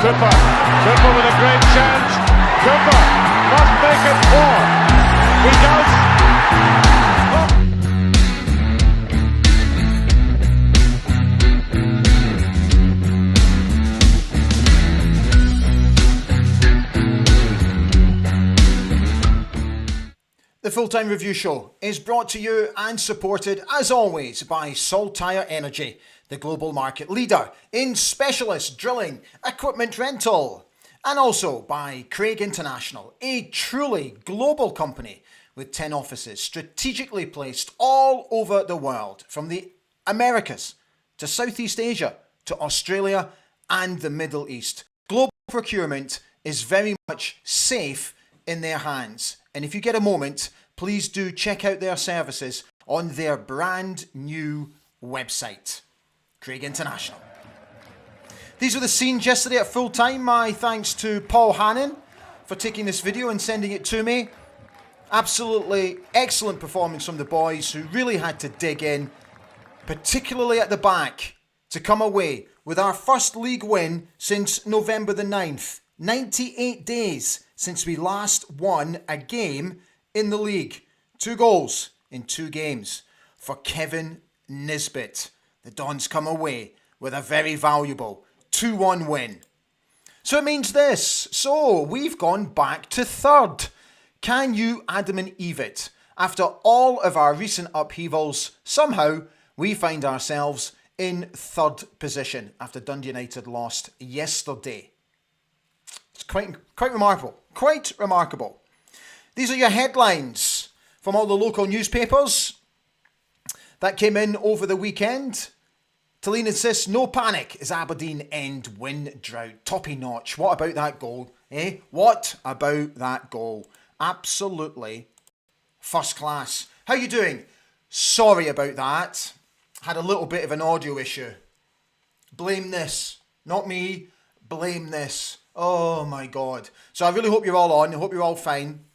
Cooper. Cooper with a great chance. Cooper must make it four. He does. The Full-Time Review Show is brought to you and supported, as always, by Saltire Energy, the global market leader in specialist drilling equipment rental, and also by Craig International, a truly global company with 10 offices strategically placed all over the world, from the Americas to Southeast Asia to Australia and the Middle East. Global procurement is very much safe in their hands. And if you get a moment, please do check out their services on their brand new website, Craig International. These were the scenes yesterday at full time. My thanks to Paul Hannon for taking this video and sending it to me. Absolutely excellent performance from the boys, who really had to dig in, particularly at the back, to come away with our first league win since November the 9th. 98 days since we last won a game in the league. 2 goals in 2 games for Kevin Nisbet. The Dons come away with a very valuable 2-1 win. So it means this. So we've gone back to third. Can you Adam and Eve it? After all of our recent upheavals, somehow we find ourselves in third position after Dundee United lost yesterday. It's quite remarkable. Quite remarkable. These are your headlines from all the local newspapers that came in over the weekend. Talene insists, no panic as Aberdeen end win drought. Toppy notch. What about that goal? What about that goal? Absolutely first class. How you doing? Sorry about that. Had a little bit of an audio issue. Blame this. Not me. Blame this. Oh my God. So I really hope you're all on. I hope you're all fine.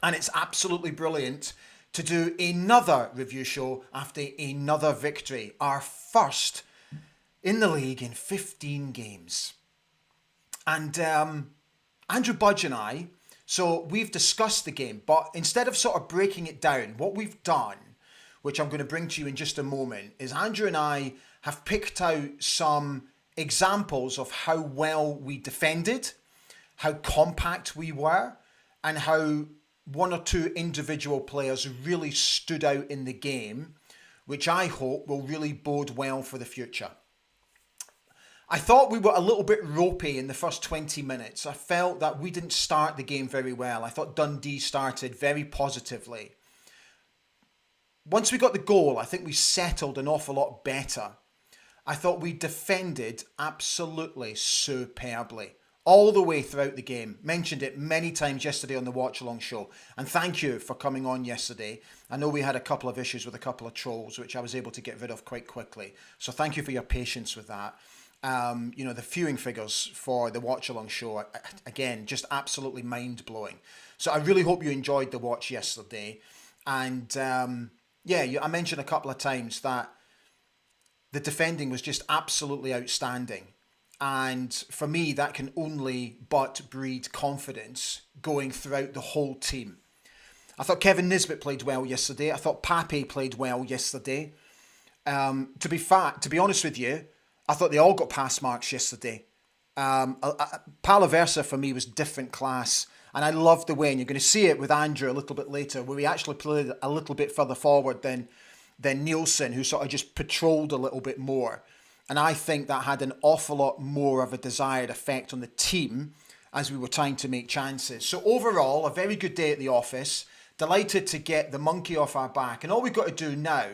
And it's absolutely brilliant to do another review show after another victory. Our first in the league in 15 games. And Andrew Budge and I, so we've discussed the game, but instead of sort of breaking it down, what we've done, which I'm going to bring to you in just a moment, is Andrew and I have picked out some examples of how well we defended, how compact we were, and how 1 or 2 individual players really stood out in the game, which I hope will really bode well for the future. I thought we were a little bit ropey in the first 20 minutes. I felt that we didn't start the game very well. I thought Dundee started very positively. Once we got the goal, I think we settled an awful lot better. I thought we defended absolutely superbly all the way throughout the game. Mentioned it many times yesterday on the Watch Along show. And thank you for coming on yesterday. I know we had a couple of issues with a couple of trolls, which I was able to get rid of quite quickly. So thank you for your patience with that. The viewing figures for the Watch Along show, again, just absolutely mind-blowing. So I really hope you enjoyed the watch yesterday. And I mentioned a couple of times that the defending was just absolutely outstanding. And for me, that can only but breed confidence going throughout the whole team. I thought Kevin Nisbet played well yesterday. I thought Pape played well yesterday. To be honest with you, I thought they all got pass marks yesterday. Palaversa for me was different class. And I loved the way, and you're going to see it with Andrew a little bit later, where we actually played a little bit further forward than Nielsen, who sort of just patrolled a little bit more. And I think that had an awful lot more of a desired effect on the team as we were trying to make chances. So overall, a very good day at the office. Delighted to get the monkey off our back. And all we've got to do now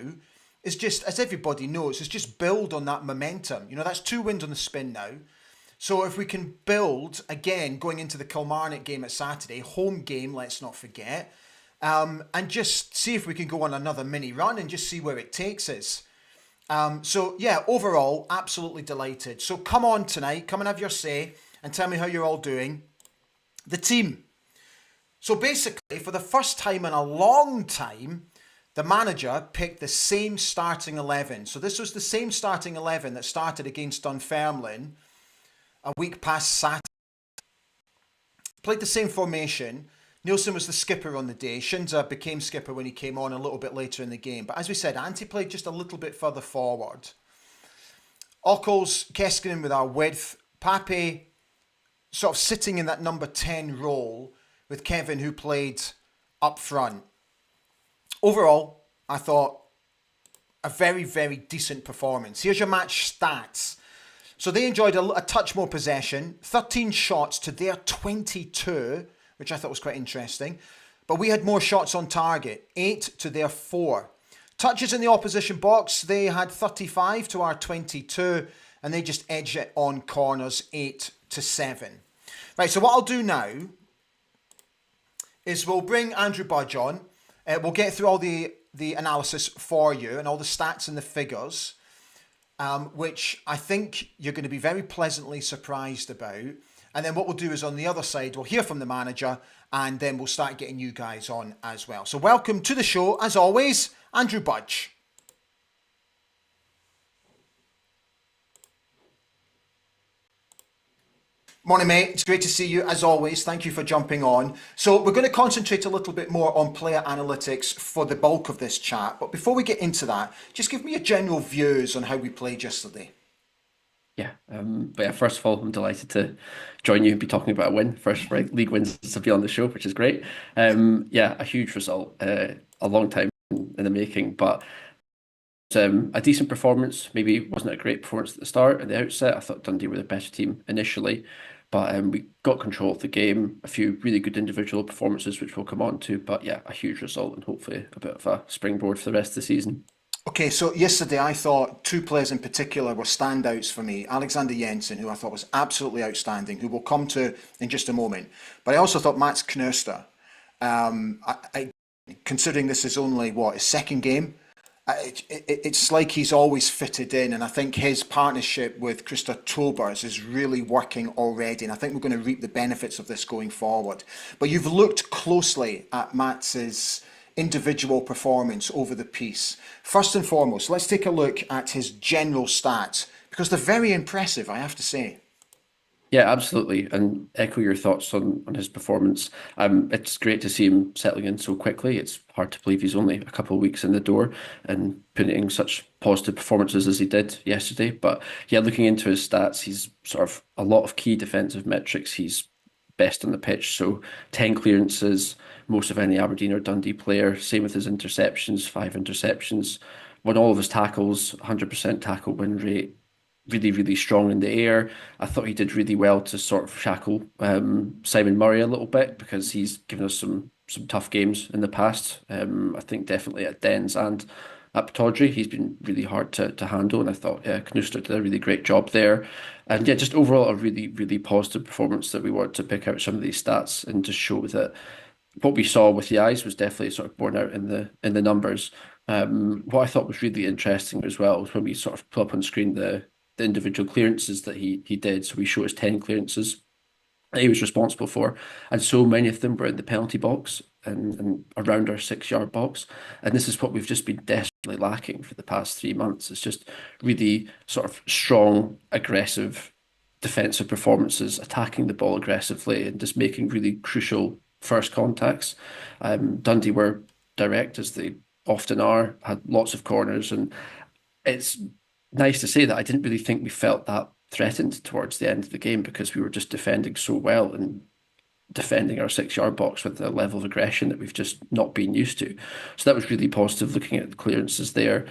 is just, as everybody knows, is just build on that momentum. That's 2 wins on the spin now. So if we can build, again, going into the Kilmarnock game at Saturday, home game, let's not forget, and just see if we can go on another mini run and just see where it takes us. Overall, absolutely delighted. So come on tonight, come and have your say and tell me how you're all doing. The team. So basically, for the first time in a long time, the manager picked the same starting 11. So this was the same starting 11 that started against Dunfermline a week past Saturday. Played the same formation. Nielsen was the skipper on the day. Shinza became skipper when he came on a little bit later in the game. But as we said, Ante played just a little bit further forward. Ockels, Keskinen with our width. Pape sort of sitting in that number 10 role with Kevin, who played up front. Overall, I thought a very, very decent performance. Here's your match stats. So they enjoyed a touch more possession, 13 shots to their 22, which I thought was quite interesting. But we had more shots on target, 8 to their 4. Touches in the opposition box, they had 35 to our 22, and they just edged it on corners, 8 to 7. Right, so what I'll do now is we'll bring Andrew Budge on. We'll get through all the analysis for you and all the stats and the figures. Which I think you're going to be very pleasantly surprised about. And then what we'll do is on the other side, we'll hear from the manager and then we'll start getting you guys on as well. So welcome to the show, as always, Andrew Budge. Morning, mate. It's great to see you as always. Thank you for jumping on. So we're going to concentrate a little bit more on player analytics for the bulk of this chat. But before we get into that, just give me your general views on how we played yesterday. But first of all, I'm delighted to join you and be talking about a win. First league wins to be on the show, which is great. A huge result, a long time in the making, but a decent performance. Maybe wasn't a great performance at the start, at the outset. I thought Dundee were the better team initially, but we got control of the game. A few really good individual performances, which we'll come on to. But yeah, a huge result and hopefully a bit of a springboard for the rest of the season. Okay, so yesterday I thought two players in particular were standouts for me. Alexander Jensen, who I thought was absolutely outstanding, who we'll come to in just a moment. But I also thought Mats Knöster, considering this is only, his second game, it's like he's always fitted in, and I think his partnership with Krista Tobers is really working already, and I think we're going to reap the benefits of this going forward. But you've looked closely at Mats's individual performance over the piece. First and foremost, let's take a look at his general stats, because they're very impressive, I have to say. Yeah, absolutely, and echo your thoughts on his performance. It's great to see him settling in so quickly. It's hard to believe he's only a couple of weeks in the door and putting in such positive performances as he did yesterday. But yeah, looking into his stats, he's sort of a lot of key defensive metrics. He's best on the pitch, so 10 clearances, most of any Aberdeen or Dundee player. Same with his interceptions, 5 interceptions. Won all of his tackles, 100% tackle win rate. Really, really strong in the air. I thought he did really well to sort of shackle Simon Murray a little bit, because he's given us some tough games in the past. I think definitely at Dens and at Pittodrie, he's been really hard to handle, and I thought Knöster did a really great job there. And yeah, just overall a really, really positive performance that we want to pick out some of these stats and just show that what we saw with the eyes was definitely sort of borne out in the numbers. What I thought was really interesting as well was when we sort of put up on screen the individual clearances that he did. So we show his 10 clearances that he was responsible for, and so many of them were in the penalty box and around our 6-yard box. And this is what we've just been desperately lacking for the past 3 months. It's just really sort of strong, aggressive defensive performances, attacking the ball aggressively and just making really crucial first contacts. Dundee were direct, as they often are, had lots of corners, and it's nice to say that I didn't really think we felt that threatened towards the end of the game, because we were just defending so well and defending our 6-yard box with a level of aggression that we've just not been used to. So that was really positive looking at the clearances there.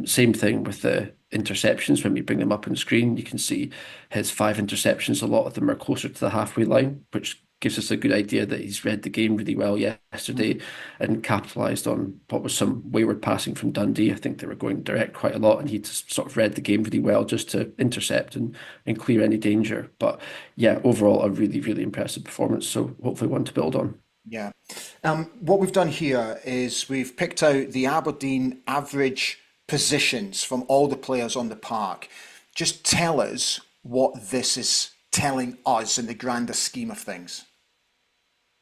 Same thing with the interceptions. When we bring them up on screen, you can see his 5 interceptions. A lot of them are closer to the halfway line, which gives us a good idea that he's read the game really well yesterday and capitalised on what was some wayward passing from Dundee. I think they were going direct quite a lot, and he just sort of read the game really well just to intercept and clear any danger. But yeah, overall a really, really impressive performance, so hopefully one to build on. Yeah. What we've done here is we've picked out the Aberdeen average positions from all the players on the park. Just tell us what this is telling us in the grander scheme of things.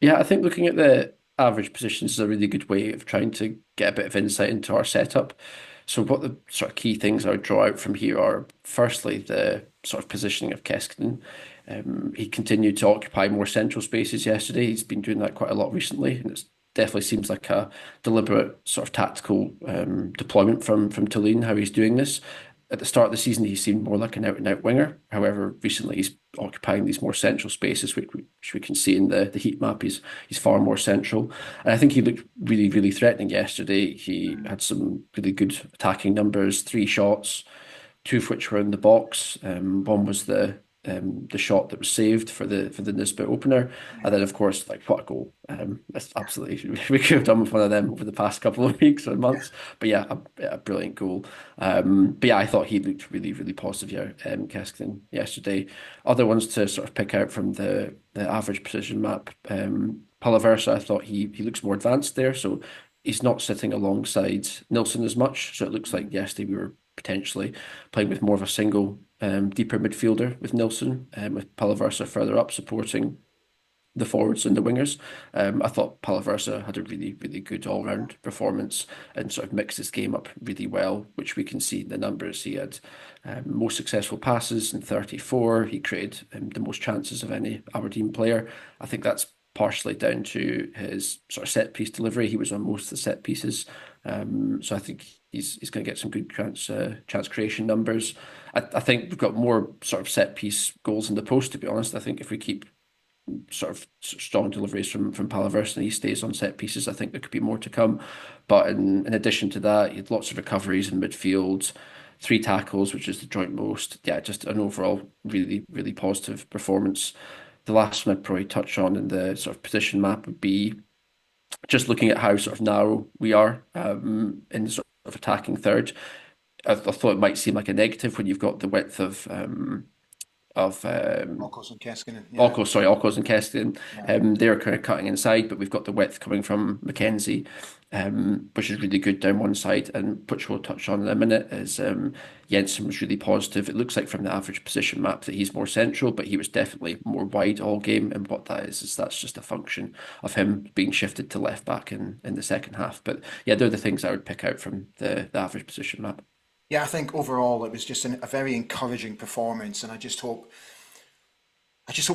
Yeah, I think looking at the average positions is a really good way of trying to get a bit of insight into our setup. So what the sort of key things I would draw out from here are, firstly, the sort of positioning of Keskinen. He continued to occupy more central spaces yesterday. He's been doing that quite a lot recently, and it definitely seems like a deliberate sort of tactical deployment from Tulane, how he's doing this. At the start of the season, he seemed more like an out-and-out winger. However, recently he's occupying these more central spaces, which we can see in the heat map. He's far more central. And I think he looked really, really threatening yesterday. He had some really good attacking numbers, 3 shots, 2 of which were in the box. One was the shot that was saved for the Nisbet opener, and then of course, like, what a goal! That's absolutely, we could have done with one of them over the past couple of weeks or months. But yeah, a brilliant goal. But yeah, I thought he looked really, really positive here, Keskinen yesterday. Other ones to sort of pick out from the average position map. Palaversa, I thought he looks more advanced there, so he's not sitting alongside Nilsson as much. So it looks like yesterday we were potentially playing with more of a single deeper midfielder with Nilsson, with Palaversa further up supporting the forwards and the wingers. I thought Palaversa had a really, really good all-round performance and sort of mixed his game up really well, which we can see in the numbers. He had most successful passes in 34. He created the most chances of any Aberdeen player. I think that's partially down to his sort of set piece delivery. He was on most of the set pieces. So I think he's going to get some good chance creation numbers. I think we've got more sort of set piece goals in the post, to be honest. I think if we keep sort of strong deliveries from Palaversa and he stays on set pieces, I think there could be more to come. But in addition to that, he had lots of recoveries in midfield, 3 tackles, which is the joint most. Yeah, just an overall really, really positive performance. The last one I'd probably touch on in the sort of position map would be just looking at how sort of narrow we are in the sort of attacking third. I thought it might seem like a negative when you've got the width of Ockels and Keskinen. Yeah. Ockels and Keston. Yeah. They're kind of cutting inside, but we've got the width coming from Mackenzie, which is really good down one side. And which we'll touch on in a minute is Jensen was really positive. It looks like from the average position map that he's more central, but he was definitely more wide all game. And what that is that's just a function of him being shifted to left back in the second half. But yeah, they're the things I would pick out from the average position map. Yeah, I think overall it was just a very encouraging performance, and I just hope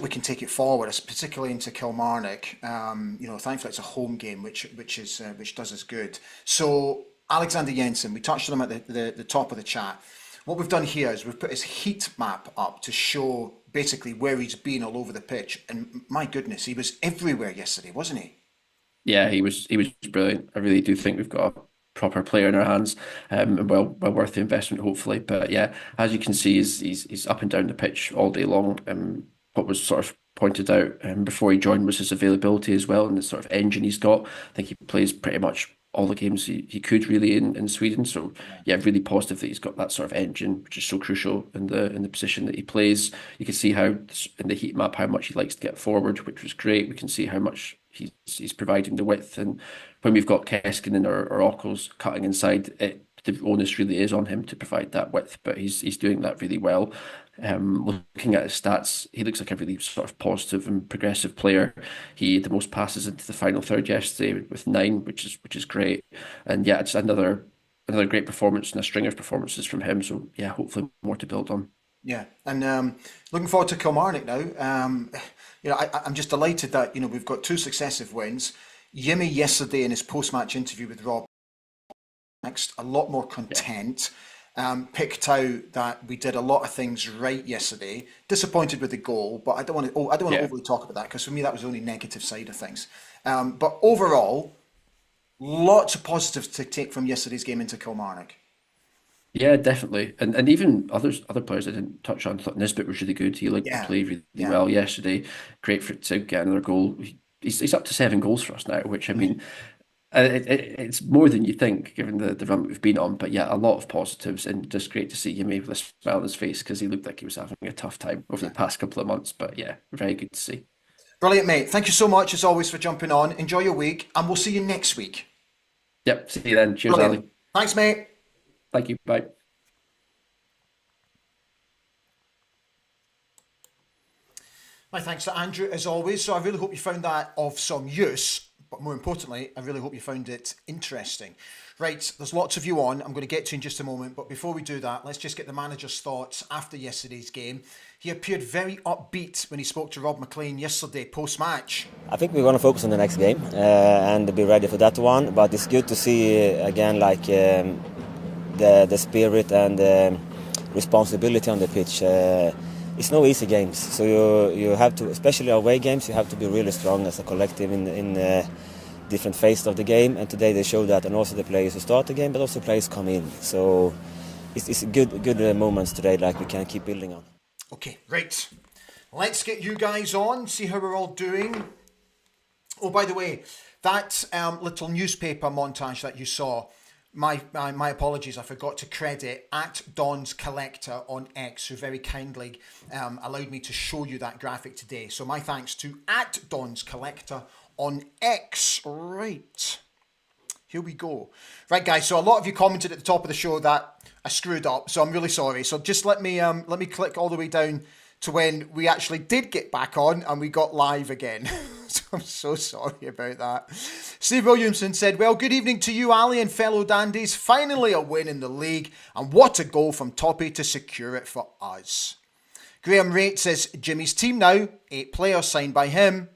we can take it forward, particularly into Kilmarnock. Thankfully it's a home game, which does us good. So Alexander Jensen, we touched on him at the top of the chat. What we've done here is we've put his heat map up to show basically where he's been all over the pitch, and my goodness, he was everywhere yesterday, wasn't he? Yeah, he was brilliant. I really do think we've got a proper player in our hands, and well worth the investment, hopefully. But yeah, as you can see, he's up and down the pitch all day long. What was sort of pointed out before he joined was his availability as well, and the sort of engine he's got. I think he plays pretty much all the games he could really in Sweden. So yeah, really positive that he's got that sort of engine, which is so crucial in the position that he plays. You can see how in the heat map how much he likes to get forward, which was great. We can see how much he's providing the width, and when we've got Keskinen or Ockels cutting inside, the onus really is on him to provide that width, but he's doing that really well. Looking at his stats, he looks like a really sort of positive and progressive player. He had the most passes into the final third yesterday with 9, which is great. And yeah, it's another great performance and a string of performances from him. So yeah, hopefully more to build on. Yeah, and looking forward to Kilmarnock now. I'm just delighted that we've got 2 successive wins. Yimmy yesterday in his post-match interview with Rob next, a lot more content. Picked out that we did a lot of things right yesterday. Disappointed with the goal, but I don't want to overly talk about that because for me that was the only negative side of things. But overall, lots of positives to take from yesterday's game into Kilmarnock. Yeah, definitely, and even other players I didn't touch on. I thought Nisbet was really good. He looked to play really well yesterday. Great for to get another goal. He's up to 7 goals for us now, which I mean, it's more than you think given the run that we've been on. But yeah, a lot of positives, and just great to see Yemi with a smile on his face because he looked like he was having a tough time over the past couple of months. But yeah, very good to see. Brilliant, mate. Thank you so much as always for jumping on. Enjoy your week, and we'll see you next week. Yep, see you then. Cheers, Brilliant. Ali. Thanks, mate. Thank you. Bye. My thanks to Andrew as always. So I really hope you found that of some use. but more importantly, I really hope you found it interesting. Right, there's lots of you on. I'm going to get to in just a moment, but before we do that, let's just get the manager's thoughts after yesterday's game. He appeared very upbeat when he spoke to Rob McLean yesterday post-match. I think we're going to focus on the next game and be ready for that one. But it's good to see again, like the spirit and responsibility on the pitch. It's no easy games, so you have to, especially away games, you have to be really strong as a collective in different phases of the game. And today they showed that, and also the players who start the game, but also players come in. So it's good moments today, like we can keep building on. Okay, right. Let's get you guys on, see how we're all doing. Oh, by the way, that little newspaper montage that you saw, my apologies, I forgot to credit at Don's Collector on X, who very kindly allowed me to show you that graphic today. So my thanks to at Don's Collector on X. Right. Here we go. Right, guys, so a lot of you commented at the top of the show that I screwed up, so I'm really sorry. So just let me click all the way down to when we actually did get back on and we got live again. So I'm so sorry about that. Steve Williamson said, well, good evening to you, Ali, and fellow dandies. Finally a win in the league, and what a goal from Toppy to secure it for us. Graham Rate says, Jimmy's team now, 8 players signed by him.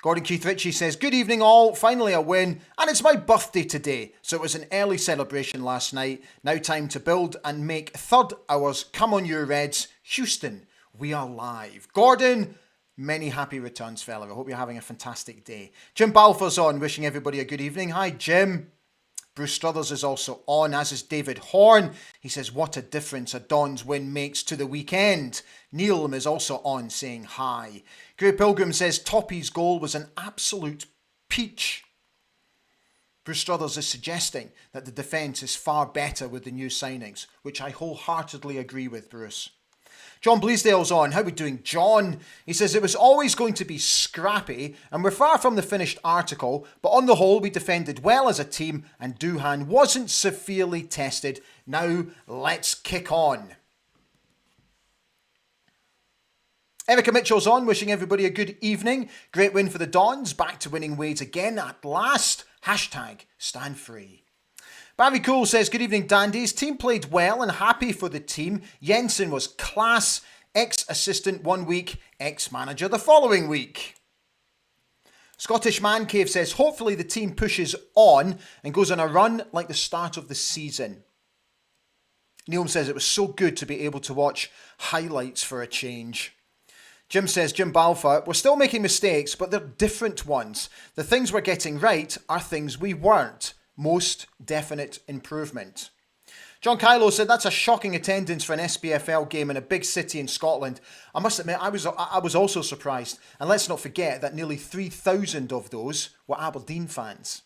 Gordon Keith Ritchie says, good evening all, finally a win, and it's my birthday today, so it was an early celebration last night. Now time to build and make third hours. Come on you Reds. Houston, we are live. Gordon, many happy returns, fella. I hope you're having a fantastic day. Jim Balfour's on, wishing everybody a good evening. Hi, Jim. Bruce Struthers is also on, as is David Horn. He says, what a difference a Don's win makes to the weekend. Neil is also on, saying hi. Gray Pilgrim says, Toppy's goal was an absolute peach. Bruce Struthers is suggesting that the defence is far better with the new signings, which I wholeheartedly agree with, Bruce. John Bleasdale's on. How are we doing, John? He says, it was always going to be scrappy, and we're far from the finished article, but on the whole, we defended well as a team, and Doohan wasn't severely tested. Now, let's kick on. Erica Mitchell's on, wishing everybody a good evening. Great win for the Dons, back to winning ways again at last. Hashtag stand free. Barry Cole says, good evening, dandies. Team played well and happy for the team. Jensen was class. Ex-assistant 1 week, ex-manager the following week. Scottish Man Cave says, hopefully the team pushes on and goes on a run like the start of the season. Neil says, it was so good to be able to watch highlights for a change. Jim says, Jim Balfour, we're still making mistakes, but they're different ones. The things we're getting right are things we weren't. Most definite improvement. John Kylo said, that's a shocking attendance for an SPFL game in a big city in Scotland. I must admit, I was also surprised. And let's not forget that nearly 3,000 of those were Aberdeen fans.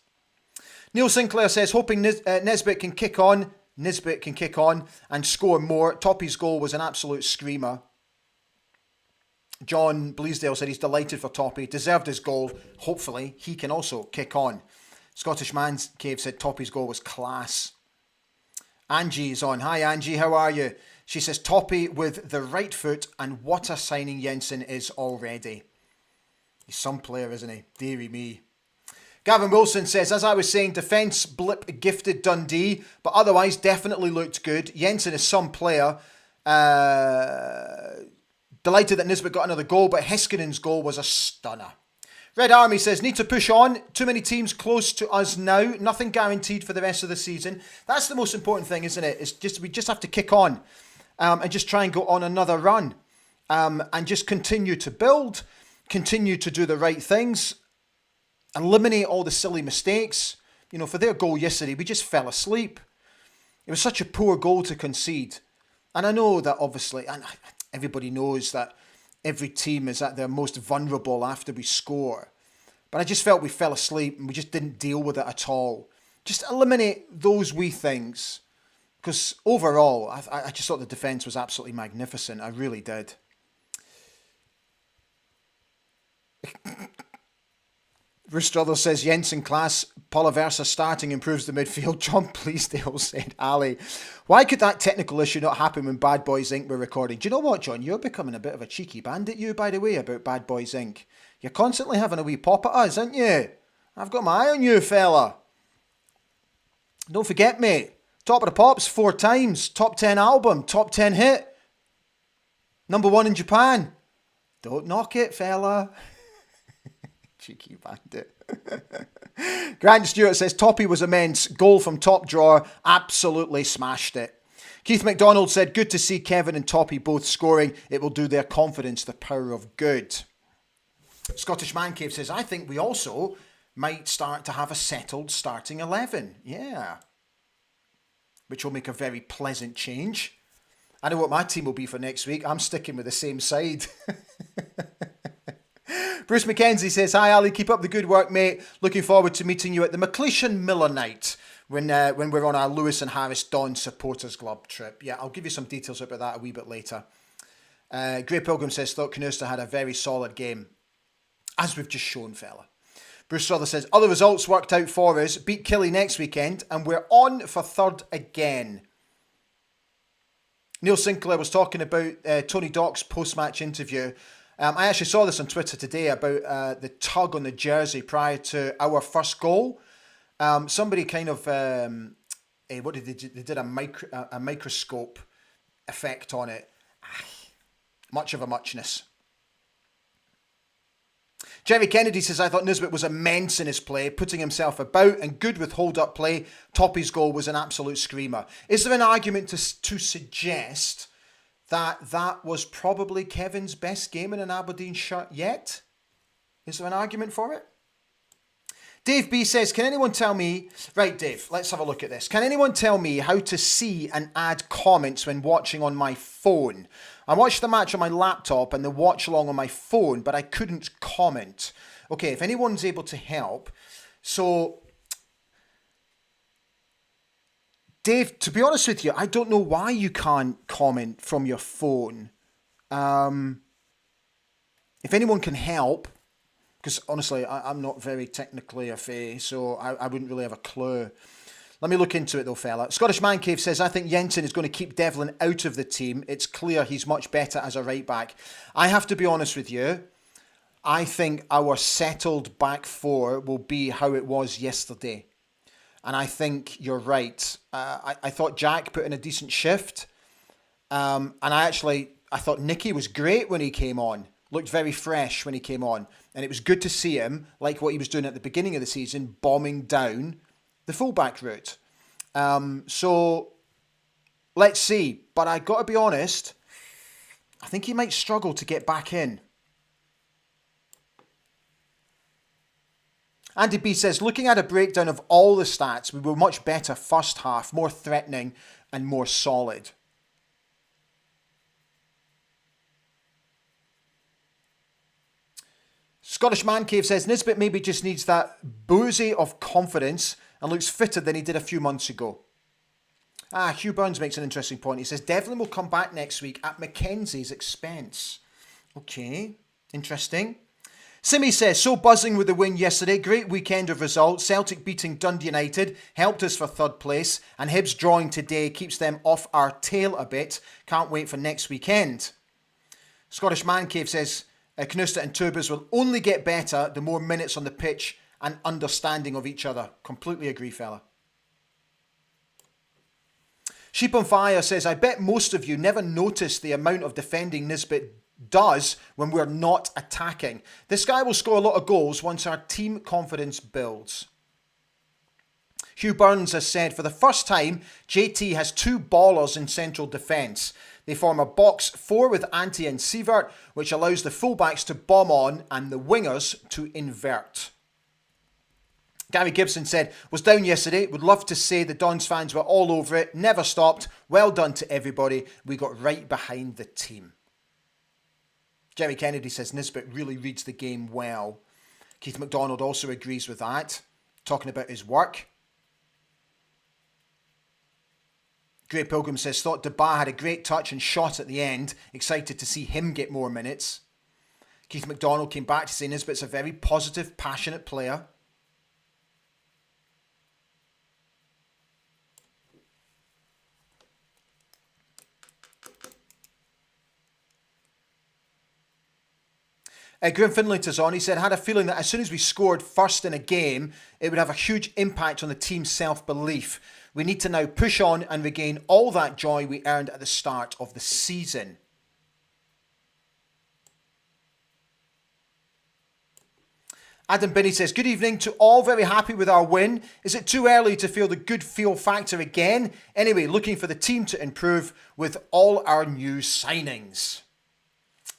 Neil Sinclair says, hoping Nisbet can kick on. Nisbet can kick on and score more. Toppy's goal was an absolute screamer. John Bleasdale said he's delighted for Toppy. Deserved his goal. Hopefully, he can also kick on. Scottish Man's Cave said Toppy's goal was class. Angie is on. Hi, Angie. How are you? She says, Toppy with the right foot, and what a signing Jensen is already. He's some player, isn't he? Deary me. Gavin Wilson says, as I was saying, defence blip gifted Dundee, but otherwise definitely looked good. Jensen is some player. Delighted that Nisbet got another goal, but Hiskinen's goal was a stunner. Red Army says, need to push on. Too many teams close to us now. Nothing guaranteed for the rest of the season. That's the most important thing, isn't it? We just have to kick on and just try and go on another run and just continue to build, continue to do the right things, eliminate all the silly mistakes. You know, for their goal yesterday, we just fell asleep. It was such a poor goal to concede. And I know that obviously, and everybody knows that every team is at their most vulnerable after we score. But I just felt we fell asleep and we just didn't deal with it at all. Just eliminate those wee things. Because overall, I just thought the defence was absolutely magnificent. I really did. Rustrother says, Jensen class, Poliversa starting improves the midfield. John Bleasdale said, Ali, why could that technical issue not happen when Bad Boys Inc. were recording? Do you know what, John? You're becoming a bit of a cheeky bandit, you, by the way, about Bad Boys Inc. You're constantly having a wee pop at us, aren't you? I've got my eye on you, fella. Don't forget, mate. Top of the Pops 4 times. Top 10 album. Top 10 hit. #1 in Japan. Don't knock it, fella. Cheeky bandit. Grant Stewart says, Toppy was immense. Goal from top drawer. Absolutely smashed it. Keith McDonald said, good to see Kevin and Toppy both scoring. It will do their confidence the power of good. Scottish Man Cave says, I think we also might start to have a settled starting 11. Yeah. Which will make a very pleasant change. I know what my team will be for next week. I'm sticking with the same side. Bruce McKenzie says, hi Ali, keep up the good work, mate. Looking forward to meeting you at the McLeish Miller night when we're on our Lewis and Harris Dawn Supporters Club trip. Yeah, I'll give you some details about that a wee bit later. Grey Pilgrim says, thought Canusta had a very solid game. As we've just shown, fella. Bruce Strother says, other results worked out for us. Beat Killie next weekend and we're on for third again. Neil Sinclair was talking about Tony Dock's post-match interview. I actually saw this on Twitter today about the tug on the jersey prior to our first goal. Somebody kind of, what did they do? They did a microscope effect on it. Much of a muchness. Jerry Kennedy says, I thought Nisbet was immense in his play, putting himself about and good with hold-up play. Toppy's goal was an absolute screamer. Is there an argument to suggest that that was probably Kevin's best game in an Aberdeen shirt yet? Is there an argument for it? Dave B says, can anyone tell me... Right, Dave, let's have a look at this. Can anyone tell me how to see and add comments when watching on my phone? I watched the match on my laptop and the watch along on my phone, but I couldn't comment. Okay, if anyone's able to help. So, Dave, to be honest with you, I don't know why you can't comment from your phone. If anyone can help, because honestly, I'm not very technically affair, so I wouldn't really have a clue. Let me look into it though, fella. Scottish Man Cave says, I think Jensen is going to keep Devlin out of the team. It's clear he's much better as a right back. I have to be honest with you. I think our settled back four will be how it was yesterday. And I think you're right. I thought Jack put in a decent shift. And I thought Nicky was great when he came on. Looked very fresh when he came on. And it was good to see him, like what he was doing at the beginning of the season, bombing down the fullback route. So let's see. But I got to be honest, I think he might struggle to get back in. Andy B says, looking at a breakdown of all the stats, we were much better first half, more threatening and more solid. Scottish Man Cave says, Nisbet maybe just needs that boozy of confidence and looks fitter than he did a few months ago. Hugh Burns makes an interesting point. He says, Devlin will come back next week at Mackenzie's expense. Okay, interesting. Simi says, so buzzing with the win yesterday. Great weekend of results. Celtic beating Dundee United helped us for third place. And Hibs drawing today keeps them off our tail a bit. Can't wait for next weekend. Scottish Man Cave says, Canusta and Tubas will only get better the more minutes on the pitch and understanding of each other. Completely agree, fella. Sheep on Fire says, I bet most of you never notice the amount of defending Nisbet does when we're not attacking. This guy will score a lot of goals once our team confidence builds. Hugh Burns has said, for the first time, JT has two ballers in central defence. They form a box four with Ante and Sievert, which allows the fullbacks to bomb on and the wingers to invert. Gary Gibson said, was down yesterday. Would love to say the Dons fans were all over it. Never stopped. Well done to everybody. We got right behind the team. Jerry Kennedy says Nisbet really reads the game well. Keith McDonald also agrees with that, talking about his work. Grey Pilgrim says, thought Deba had a great touch and shot at the end. Excited to see him get more minutes. Keith McDonald came back to say Nisbet's a very positive, passionate player. Graham Finlayton's on. He said, had a feeling that as soon as we scored first in a game, it would have a huge impact on the team's self-belief. We need to now push on and regain all that joy we earned at the start of the season. Adam Binney says, good evening to all, very happy with our win. Is it too early to feel the good feel factor again? Anyway, looking for the team to improve with all our new signings.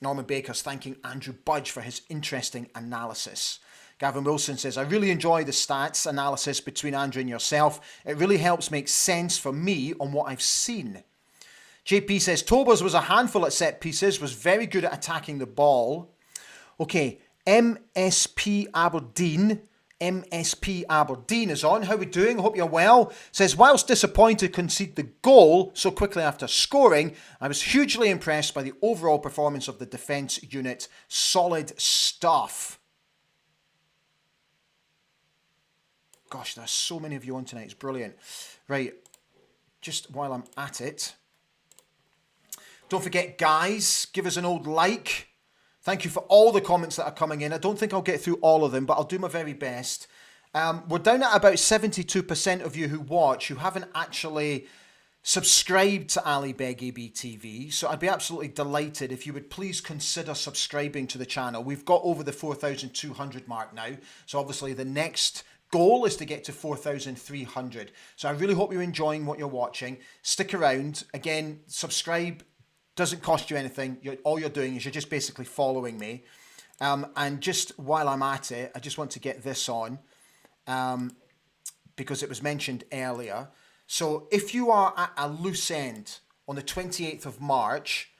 Norman Baker's thanking Andrew Budge for his interesting analysis. Gavin Wilson says, I really enjoy the stats analysis between Andrew and yourself. It really helps make sense for me on what I've seen. JP says, Tobers was a handful at set pieces, was very good at attacking the ball. Okay, MSP Aberdeen is on. How are we doing? I hope you're well. Says, whilst disappointed to concede the goal so quickly after scoring, I was hugely impressed by the overall performance of the defence unit. Solid stuff. Gosh, there's so many of you on tonight. It's brilliant. Right, just while I'm at it, don't forget, guys, give us an old like. Thank you for all the comments that are coming in. I don't think I'll get through all of them, but I'll do my very best. We're down at about 72% of you who watch who haven't actually subscribed to Ali Beg AB TV. So I'd be absolutely delighted if you would please consider subscribing to the channel. We've got over the 4,200 mark now. So obviously the next goal is to get to 4,300. So I really hope you're enjoying what you're watching. Stick around. Again, subscribe. Doesn't cost you anything. All you're doing is you're just basically following me. And just while I'm at it, I just want to get this on because it was mentioned earlier. So if you are at a loose end on the 28th of March,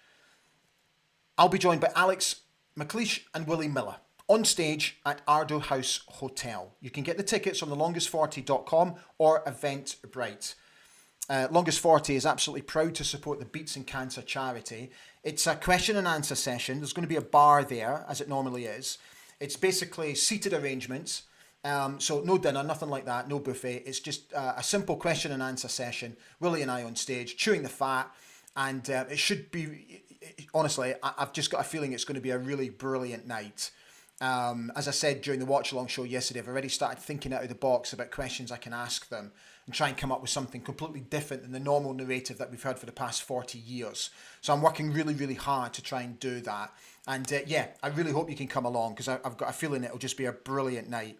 I'll be joined by Alex McLeish and Willie Miller on stage at Ardo House Hotel. You can get the tickets on thelongest40.com or Eventbrite. Longest 40 is absolutely proud to support the Beats and Cancer charity. It's a question and answer session. There's going to be a bar there, as it normally is. It's basically seated arrangements. So no dinner, nothing like that, no buffet. It's just a simple question and answer session. Willie and I on stage, chewing the fat. And it should be, honestly, I've just got a feeling it's going to be a really brilliant night. As I said during the watch along show yesterday, I've already started thinking out of the box about questions I can ask them and try and come up with something completely different than the normal narrative that we've heard for the past 40 years. So I'm working really, really hard to try and do that. And yeah, I really hope you can come along because I've got a feeling it'll just be a brilliant night.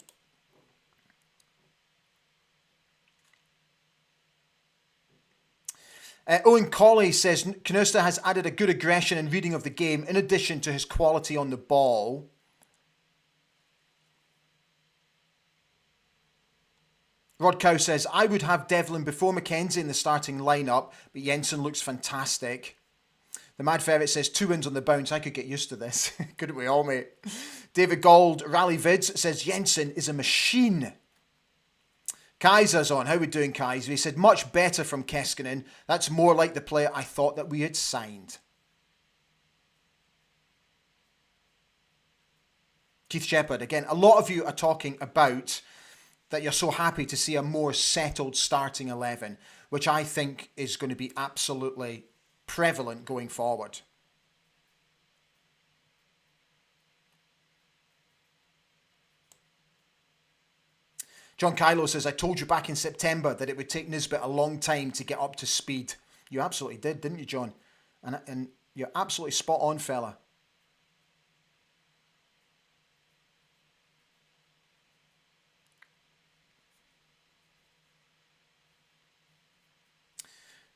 Owen Colley says, Knusta has added a good aggression and reading of the game in addition to his quality on the ball. Rod Cow says, I would have Devlin before McKenzie in the starting lineup, but Jensen looks fantastic. The Mad Ferret says, 2 wins on the bounce. I could get used to this. Couldn't we all, mate? David Gold, Rally Vids, says, Jensen is a machine. Kaiser's on. How are we doing, Kaiser? He said, much better from Keskinen. That's more like the player I thought that we had signed. Keith Shepherd, again, a lot of you are talking about that you're so happy to see a more settled starting 11, which I think is going to be absolutely prevalent going forward. John Kylo says, I told you back in September that it would take Nisbet a long time to get up to speed. You absolutely did, didn't you, John? And you're absolutely spot on, fella.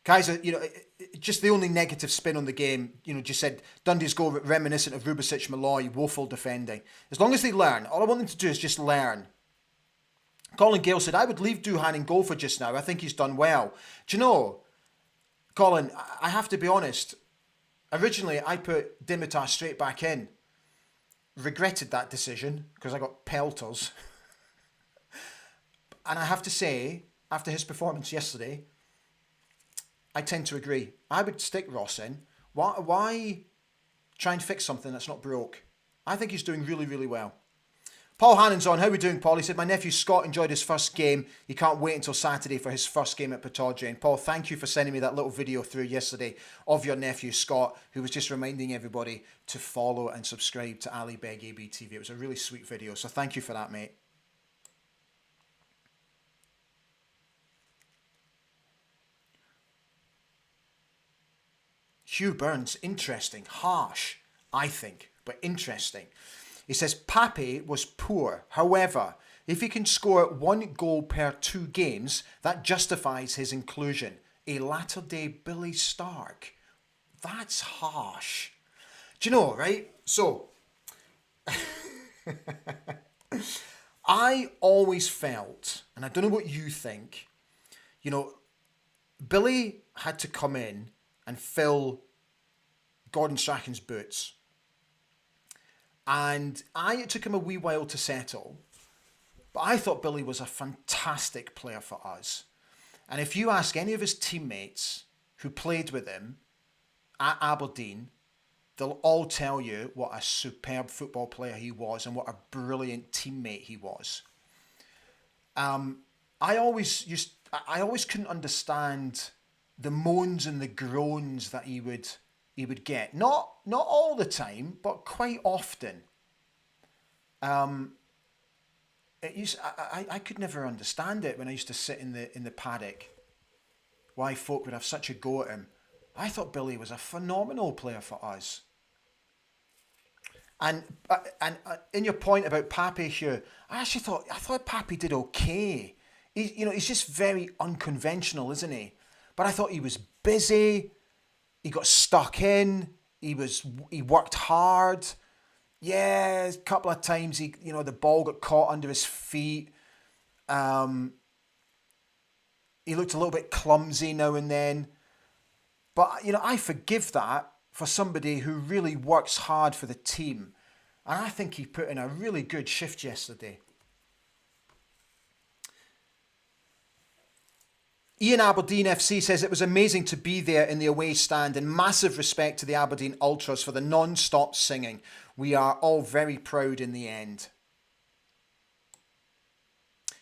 Kaiser, just the only negative spin on the game, just said Dundee's goal reminiscent of Rubicic, Malloy, woeful defending. As long as they learn, all I want them to do is just learn. Colin Gale said, I would leave Duhan in goal for just now. I think he's done well. Do you know, Colin, I have to be honest. Originally, I put Dimitar straight back in. Regretted that decision because I got pelters. And I have to say, after his performance yesterday, I tend to agree. I would stick Ross in. Why try and fix something that's not broke? I think he's doing really, really well. Paul Hannon's on. How are we doing, Paul? He said, my nephew Scott enjoyed his first game. He can't wait until Saturday for his first game at Pittodrie. And Paul, thank you for sending me that little video through yesterday of your nephew Scott, who was just reminding everybody to follow and subscribe to Ali Beg ABTV. It was a really sweet video, so thank you for that, mate. Hugh Burns, interesting, harsh, I think, but interesting. He says, Pape was poor. However, if he can score 1 goal per 2 games, that justifies his inclusion. A latter-day Billy Stark. That's harsh. Do you know, right? So, I always felt, and I don't know what you think, you know, Billy had to come in and fill Gordon Strachan's boots. And it took him a wee while to settle. But I thought Billy was a fantastic player for us. And if you ask any of his teammates who played with him at Aberdeen, they'll all tell you what a superb football player he was and what a brilliant teammate he was. I always couldn't understand the moans and the groans that he would get. Not all the time, but quite often. I could never understand it when I used to sit in the paddock. Why folk would have such a go at him. I thought Billy was a phenomenal player for us. And in your point about Pape, Hugh, I thought Pape did okay. He's just very unconventional, isn't he? But I thought he was busy. He got stuck in. He worked hard. Yeah, a couple of times the ball got caught under his feet. He looked a little bit clumsy now and then. But I forgive that for somebody who really works hard for the team. And I think he put in a really good shift yesterday. Ian Aberdeen FC says it was amazing to be there in the away stand, and massive respect to the Aberdeen Ultras for the non-stop singing. We are all very proud in the end.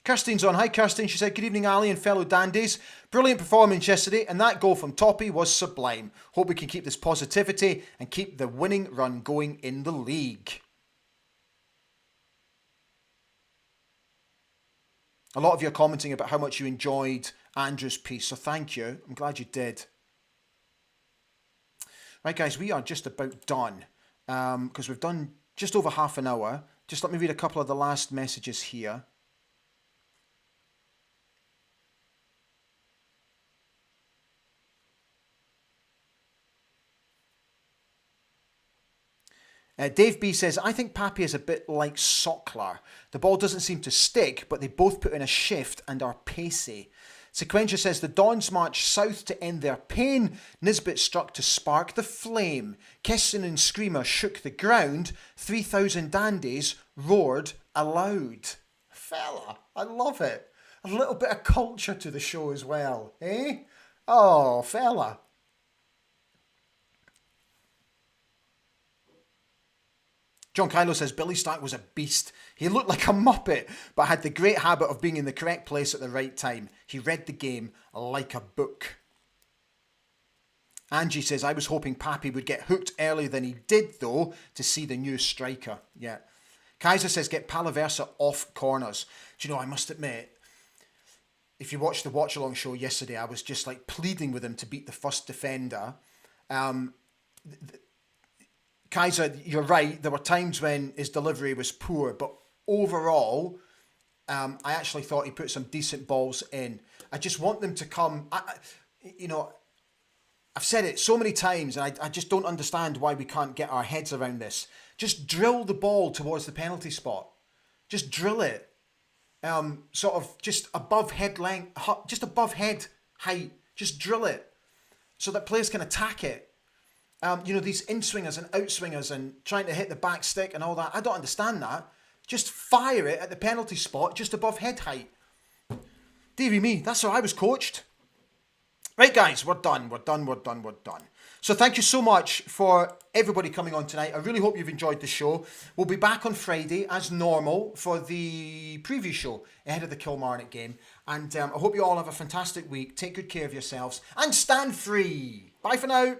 Kirstein's on. Hi Kirstein. She said, good evening Ali and fellow dandies. Brilliant performance yesterday, and that goal from Toppy was sublime. Hope we can keep this positivity and keep the winning run going in the league. A lot of you are commenting about how much you enjoyed Andrew's piece, so thank you. I'm glad you did. Right, guys, we are just about done because we've done just over half an hour. Just let me read a couple of the last messages here. Dave B says, I think Pape is a bit like Sockler. The ball doesn't seem to stick, but they both put in a shift and are pacey. Sequentia says, the Dons marched south to end their pain. Nisbet struck to spark the flame. Kesson and Screamer shook the ground. 3,000 dandies roared aloud. Fella, I love it. A little bit of culture to the show as well, eh? Oh, fella. John Kylo says, Billy Stark was a beast. He looked like a muppet, but had the great habit of being in the correct place at the right time. He read the game like a book. Angie says, I was hoping Pape would get hooked earlier than he did, though, to see the new striker. Yeah. Kaiser says, get Palaversa off corners. Do you know, I must admit, if you watched the watch-along show yesterday, I was just like pleading with him to beat the first defender. Kaiser, you're right. There were times when his delivery was poor, but overall, I actually thought he put some decent balls in. I just want them to come. I've said it so many times, and I just don't understand why we can't get our heads around this. Just drill the ball towards the penalty spot. Just drill it. Sort of just above head length, just above head height. Just drill it so that players can attack it. These in-swingers and out-swingers and trying to hit the back stick and all that. I don't understand that. Just fire it at the penalty spot just above head height. Deary me, that's how I was coached. Right, guys, we're done. So thank you so much for everybody coming on tonight. I really hope you've enjoyed the show. We'll be back on Friday as normal for the preview show ahead of the Kilmarnock game. And I hope you all have a fantastic week. Take good care of yourselves and stand free. Bye for now.